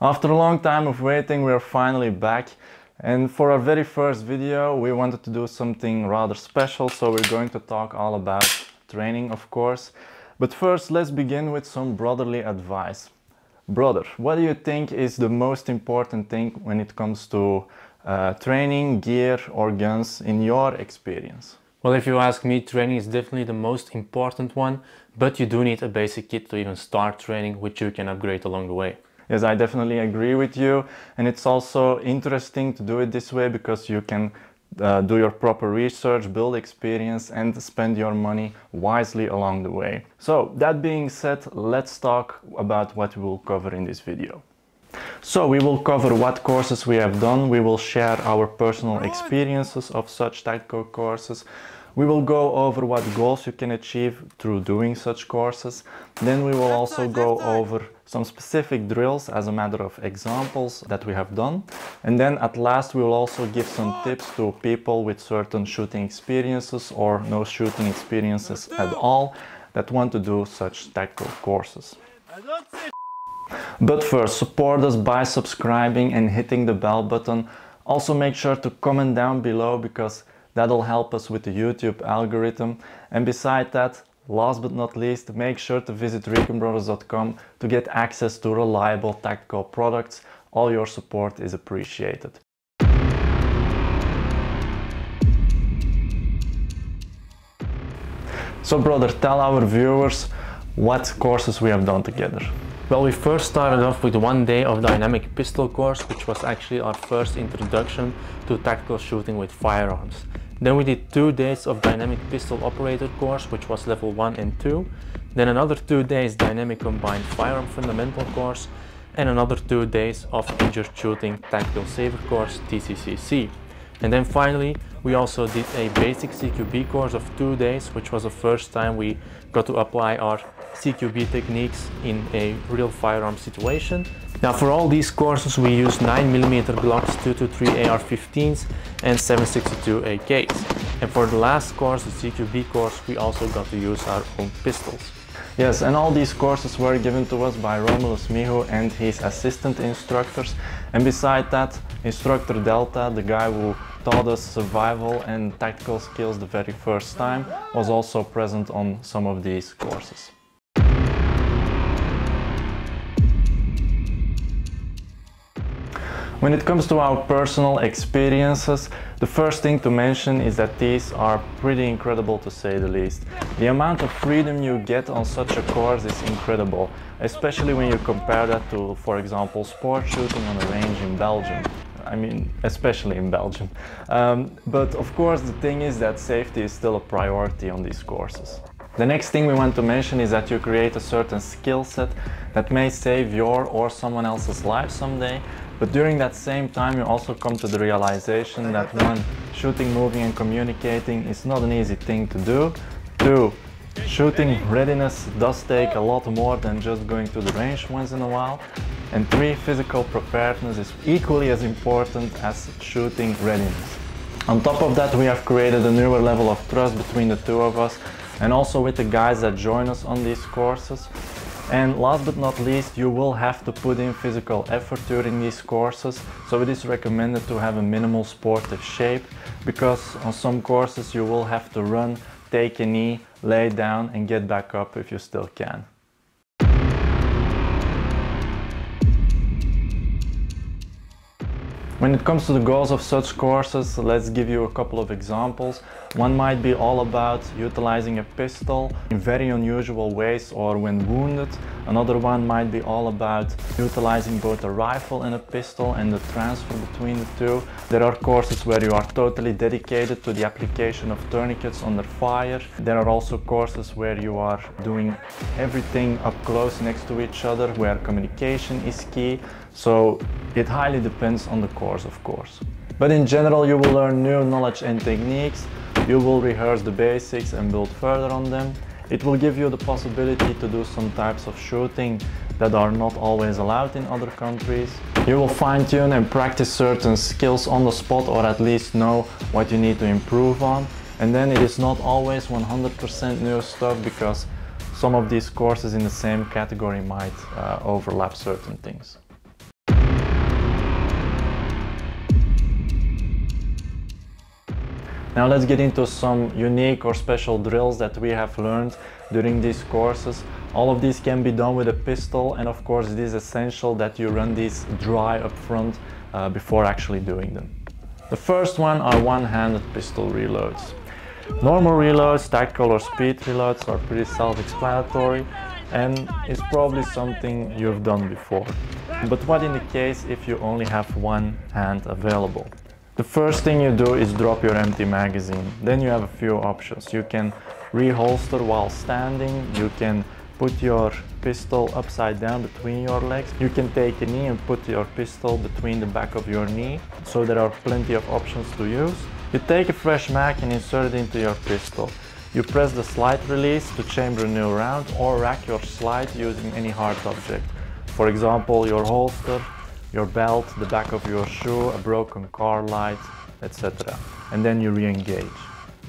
After a long time of waiting, we are finally back. And for our very first video, we wanted to do something rather special. So we're going to talk all about training, of course. But first, let's begin with some brotherly advice. Brother, what do you think is the most important thing when it comes to training, gear or guns in your experience? Well, if you ask me, training is definitely the most important one, but you do need a basic kit to even start training, which you can upgrade along the way. Yes, I definitely agree with you, and it's also interesting to do it this way because you can do your proper research, build experience and spend your money wisely along the way. So that being said, let's talk about what we will cover in this video. So we will cover what courses we have done, we will share our personal experiences of such tactical courses, we will go over what goals you can achieve through doing such courses, then we will also go over some specific drills as a matter of examples that we have done, and then at last we will also give some tips to people with certain shooting experiences or no shooting experiences at all that want to do such tactical courses. But first, support us by subscribing and hitting the bell button. Also make sure to comment down below because that'll help us with the YouTube algorithm. And beside that, last but not least, make sure to visit ReconBrothers.com to get access to reliable tactical products. All your support is appreciated. So brother, tell our viewers what courses we have done together. Well, we first started off with 1 day of dynamic pistol course, which was actually our first introduction to tactical shooting with firearms. Then we did 2 days of dynamic pistol operator course, which was level 1 and 2. Then another 2 days dynamic combined firearm fundamental course, and another 2 days of injured shooting tactical saver course, TCCC. And then finally, we also did a basic CQB course of 2 days, which was the first time we got to apply our CQB techniques in a real firearm situation. Now for all these courses we used 9mm Glocks, 223 AR-15s and 7.62 AKs. And for the last course, the CQB course, we also got to use our own pistols. Yes, and all these courses were given to us by Romulus Mihu and his assistant instructors. And beside that, Instructor Delta, the guy who taught us survival and tactical skills the very first time, was also present on some of these courses. When it comes to our personal experiences, the first thing to mention is that these are pretty incredible to say the least. The amount of freedom you get on such a course is incredible, especially when you compare that to, for example, sport shooting on a range in Belgium. I mean, especially in Belgium. But of course the thing is that safety is still a priority on these courses. The next thing we want to mention is that you create a certain skill set that may save your or someone else's life someday. But during that same time you also come to the realization that 1. Shooting, moving and communicating is not an easy thing to do. 2. Shooting readiness does take a lot more than just going to the range once in a while. And 3. Physical preparedness is equally as important as shooting readiness. On top of that, we have created a newer level of trust between the two of us and also with the guys that join us on these courses. And last but not least, you will have to put in physical effort during these courses, so it is recommended to have a minimal sportive shape, because on some courses you will have to run, take a knee, lay down and get back up if you still can. When it comes to the goals of such courses, let's give you a couple of examples. One might be all about utilizing a pistol in very unusual ways or when wounded. Another one might be all about utilizing both a rifle and a pistol and the transfer between the two. There are courses where you are totally dedicated to the application of tourniquets under fire. There are also courses where you are doing everything up close next to each other, where communication is key. So it highly depends on the course, of course. But in general, you will learn new knowledge and techniques. You will rehearse the basics and build further on them. It will give you the possibility to do some types of shooting that are not always allowed in other countries. You will fine-tune and practice certain skills on the spot, or at least know what you need to improve on. And then it is not always 100% new stuff, because some of these courses in the same category might overlap certain things. Now let's get into some unique or special drills that we have learned during these courses. All of these can be done with a pistol, and of course it is essential that you run these dry up front before actually doing them. The first one are one-handed pistol reloads. Normal reloads, tactical or speed reloads are pretty self-explanatory and it's probably something you've done before. But what in the case if you only have one hand available? The first thing you do is drop your empty magazine. Then you have a few options. You can reholster while standing, you can put your pistol upside down between your legs, you can take a knee and put your pistol between the back of your knee, so there are plenty of options to use. You take a fresh mag and insert it into your pistol. You press the slide release to chamber a new round or rack your slide using any hard object. For example, your holster, your belt, the back of your shoe, a broken car light, etc. And then you re-engage.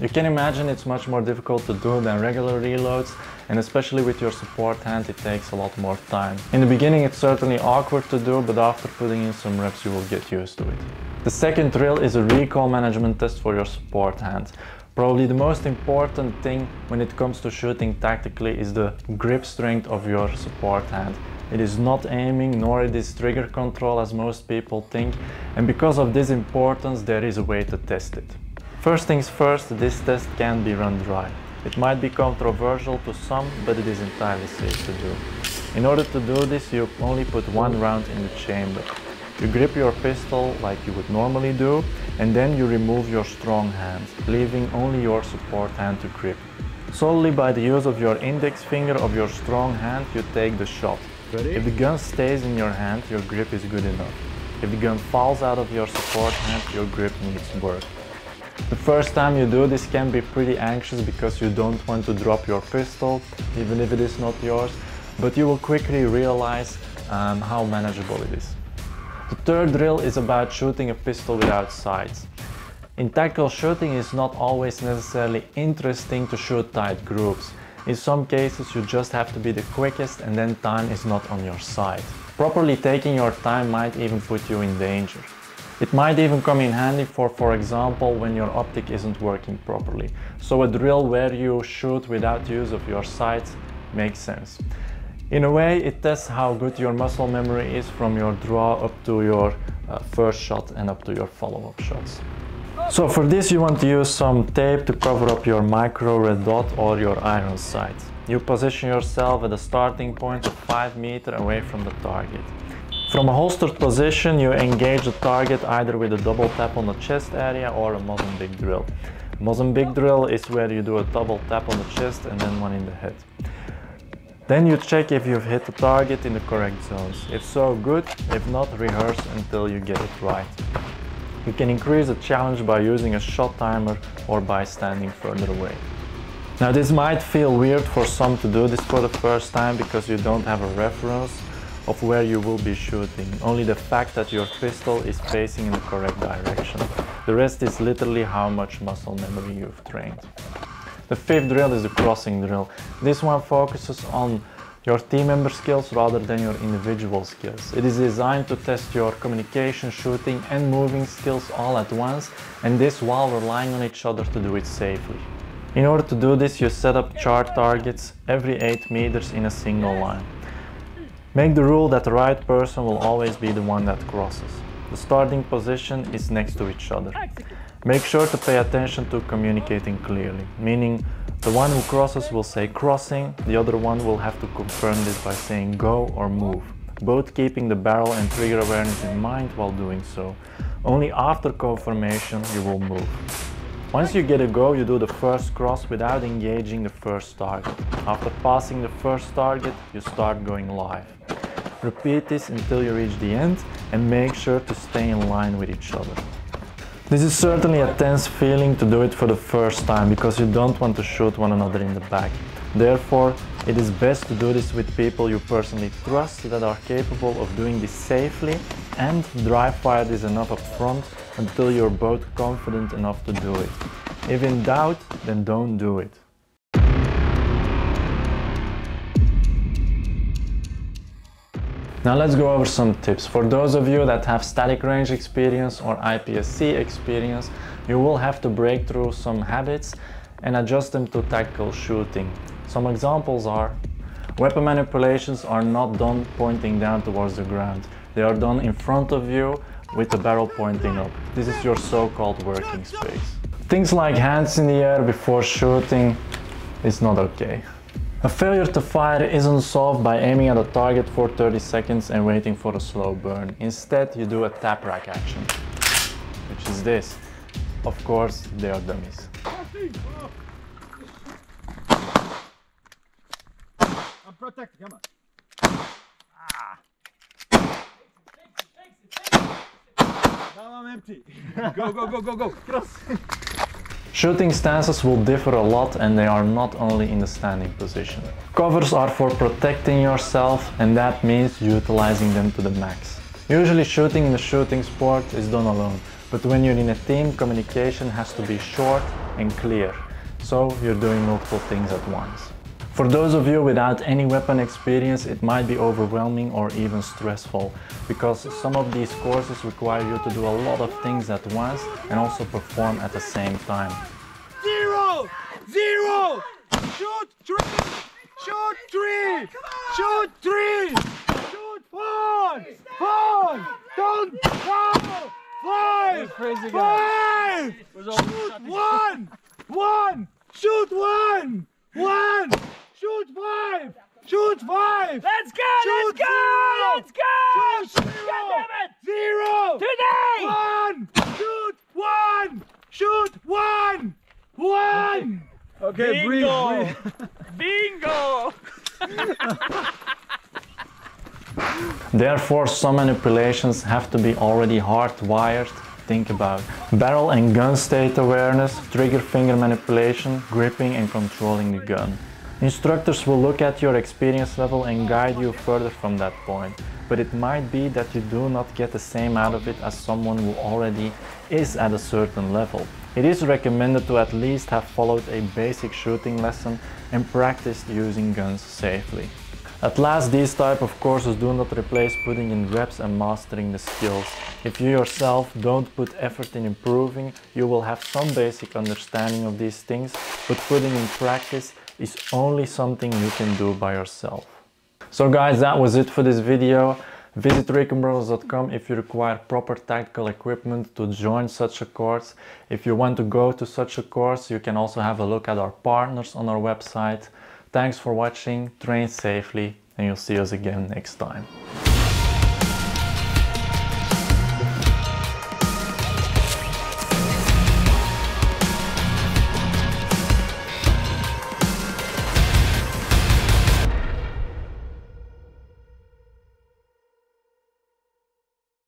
You can imagine it's much more difficult to do than regular reloads, and especially with your support hand it takes a lot more time. In the beginning it's certainly awkward to do, but after putting in some reps you will get used to it. The second drill is a recoil management test for your support hand. Probably the most important thing when it comes to shooting tactically is the grip strength of your support hand. It is not aiming nor it is trigger control as most people think, and because of this importance there is a way to test it. First things first, this test can be run dry. It might be controversial to some, but it is entirely safe to do. In order to do this you only put one round in the chamber. You grip your pistol like you would normally do, and then you remove your strong hand, leaving only your support hand to grip. Solely by the use of your index finger of your strong hand you take the shot. Ready? If the gun stays in your hand, your grip is good enough. If the gun falls out of your support hand, your grip needs work. The first time you do this can be pretty anxious because you don't want to drop your pistol, even if it is not yours, but you will quickly realize how manageable it is. The third drill is about shooting a pistol without sights. In tactical shooting it's not always necessarily interesting to shoot tight groups. In some cases you just have to be the quickest and then time is not on your side. Properly taking your time might even put you in danger. It might even come in handy for example, when your optic isn't working properly. So a drill where you shoot without use of your sights makes sense. In a way, it tests how good your muscle memory is from your draw up to your first shot and up to your follow-up shots. So for this you want to use some tape to cover up your micro red dot or your iron sight. You position yourself at a starting point of 5 meters away from the target. From a holstered position you engage the target either with a double tap on the chest area or a Mozambique drill. Mozambique drill is where you do a double tap on the chest and then one in the head. Then you check if you've hit the target in the correct zones. If so, good. If not, rehearse until you get it right. You can increase the challenge by using a shot timer or by standing further away. Now this might feel weird for some to do this for the first time because you don't have a reference of where you will be shooting. Only the fact that your pistol is facing in the correct direction. The rest is literally how much muscle memory you've trained. The fifth drill is the crossing drill. This one focuses on your team member skills rather than your individual skills. It is designed to test your communication, shooting and moving skills all at once, and this while relying on each other to do it safely. In order to do this you set up chart targets every 8 meters in a single line. Make the rule that the right person will always be the one that crosses. The starting position is next to each other. Make sure to pay attention to communicating clearly, meaning the one who crosses will say crossing, the other one will have to confirm this by saying go or move, both keeping the barrel and trigger awareness in mind while doing so. Only after confirmation you will move. Once you get a go, you do the first cross without engaging the first target. After passing the first target, you start going live. Repeat this until you reach the end and make sure to stay in line with each other. This is certainly a tense feeling to do it for the first time because you don't want to shoot one another in the back. Therefore, it is best to do this with people you personally trust that are capable of doing this safely, and dry fire this enough up front until you're both confident enough to do it. If in doubt, then don't do it. Now let's go over some tips. For those of you that have static range experience or IPSC experience, You will have to break through some habits and adjust them to tactical shooting. Some examples are: weapon manipulations are not done pointing down towards the ground. They are done in front of you with the barrel pointing up. This is your so-called working space. Things like hands in the air before shooting is not okay. A failure to fire isn't solved by aiming at a target for 30 seconds and waiting for a slow burn. Instead, you do a tap rack action, which is this. Of course, they are dummies. I'm protected, come on. Now I'm empty. Go, go, go, go, go. Cross. Shooting stances will differ a lot, and they are not only in the standing position. Covers are for protecting yourself, and that means utilizing them to the max. Usually shooting in a shooting sport is done alone, but when you're in a team, communication has to be short and clear, so you're doing multiple things at once. For those of you without any weapon experience, it might be overwhelming or even stressful, because some of these courses require you to do a lot of things at once and also perform at the same time. 0, 0, shoot 3, shoot 3, shoot 3, shoot 4, 4, don't go, 5, 5, shoot 1, 1, shoot 1, 1, shoot 5, shoot 5. Let's go! Shoot Let's go! zero. Let's go! Shoot 0, God damn it! 0, Today! 1, shoot 1, shoot 1, 1. Okay, Bingo! breathe. Bingo! Therefore, some manipulations have to be already hardwired. Think about barrel and gun state awareness, trigger finger manipulation, gripping and controlling the gun. Instructors will look at your experience level and guide you further from that point, but it might be that you do not get the same out of it as someone who already is at a certain level. It is recommended to at least have followed a basic shooting lesson and practiced using guns safely. At last, these type of courses do not replace putting in reps and mastering the skills. If you yourself don't put effort in improving, you will have some basic understanding of these things, but putting in practice is only something you can do by yourself. So guys, that was it for this video. Visit ReconBrothers.com if you require proper tactical equipment to join such a course. If you want to go to such a course, you can also have a look at our partners on our website. Thanks for watching, train safely, and you'll see us again next time.